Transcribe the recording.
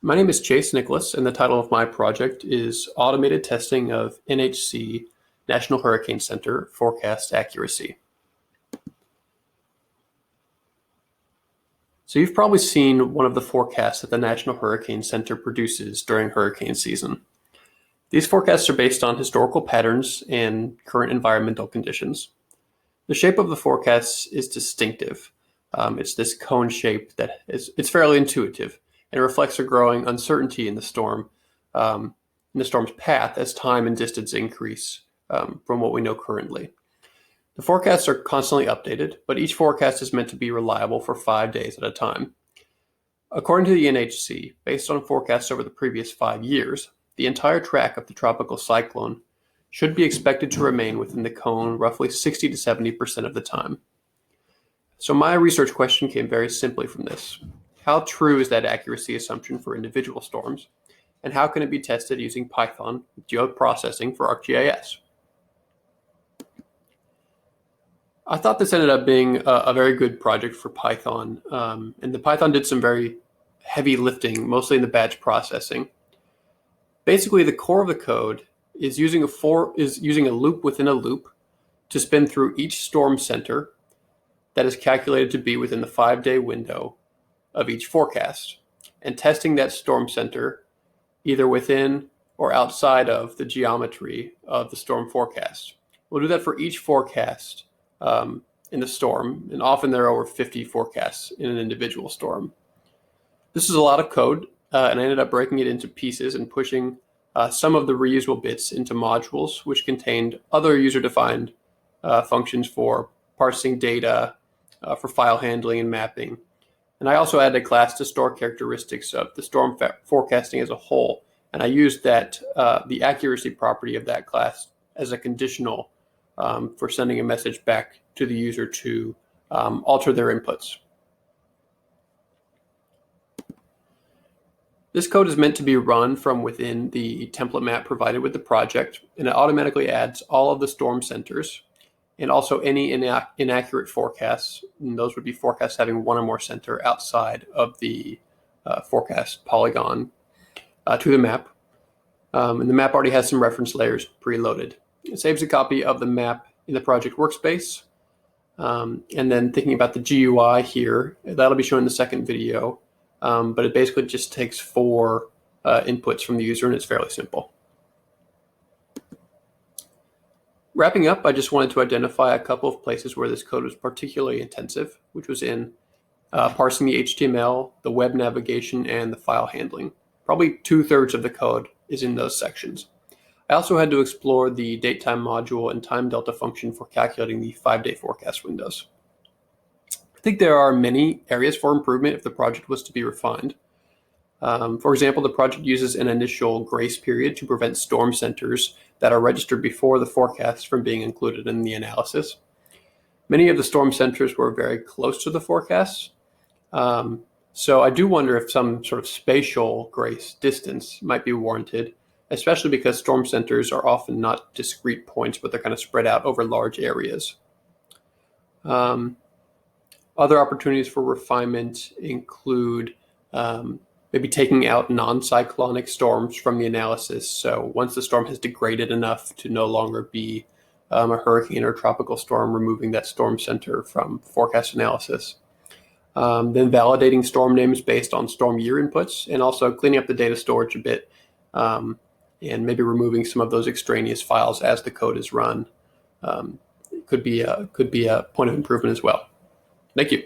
My name is Chase Nicholas, and the title of my project is Automated Testing of NHC National Hurricane Center Forecast Accuracy. So you've probably seen one of the forecasts that the National Hurricane Center produces during hurricane season. These forecasts are based on historical patterns and current environmental conditions. The shape of the forecast is distinctive. It's this cone shape that it's fairly intuitive, and it reflects a growing uncertainty in the storm, in the storm's path as time and distance increase from what we know currently. The forecasts are constantly updated, but each forecast is meant to be reliable for 5 days at a time. According to the NHC, based on forecasts over the previous 5 years, the entire track of the tropical cyclone should be expected to remain within the cone roughly 60 to 70% of the time. So my research question came very simply from this. How true is that accuracy assumption for individual storms, and how can it be tested using Python geoprocessing for ArcGIS? I thought this ended up being a very good project for Python, and the Python did some very heavy lifting, mostly in the batch processing. Basically, the core of the code is using a loop within a loop to spin through each storm center that is calculated to be within the 5-day window of each forecast, and testing that storm center either within or outside of the geometry of the storm forecast. We'll do that for each forecast in the storm, and often there are over 50 forecasts in an individual storm. This is a lot of code, and I ended up breaking it into pieces and pushing some of the reusable bits into modules, which contained other user-defined functions for parsing data, for file handling and mapping. And I also added a class to store characteristics of the storm forecasting as a whole, and I used that the accuracy property of that class as a conditional for sending a message back to the user to alter their inputs. This code is meant to be run from within the template map provided with the project, and it automatically adds all of the storm centers and also any inaccurate forecasts, and those would be forecasts having one or more center outside of the forecast polygon to the map. And the map already has some reference layers preloaded. It saves a copy of the map in the project workspace. And then thinking about the GUI here, that'll be shown in the second video. But it basically just takes 4 inputs from the user, and it's fairly simple. Wrapping up, I just wanted to identify a couple of places where this code was particularly intensive, which was in parsing the HTML, the web navigation, and the file handling. Probably 2/3 of the code is in those sections. I also had to explore the datetime module and time delta function for calculating the 5-day forecast windows. I think there are many areas for improvement if the project was to be refined. For example, the project uses an initial grace period to prevent storm centers that are registered before the forecast from being included in the analysis. Many of the storm centers were very close to the forecast, so I do wonder if some sort of spatial grace distance might be warranted, especially because storm centers are often not discrete points, but they're kind of spread out over large areas. Other opportunities for refinement include maybe taking out non-cyclonic storms from the analysis. So once the storm has degraded enough to no longer be a hurricane or tropical storm, removing that storm center from forecast analysis. Then validating storm names based on storm year inputs, and also cleaning up the data storage a bit, and maybe removing some of those extraneous files as the code is run. It could be a point of improvement as well. Thank you.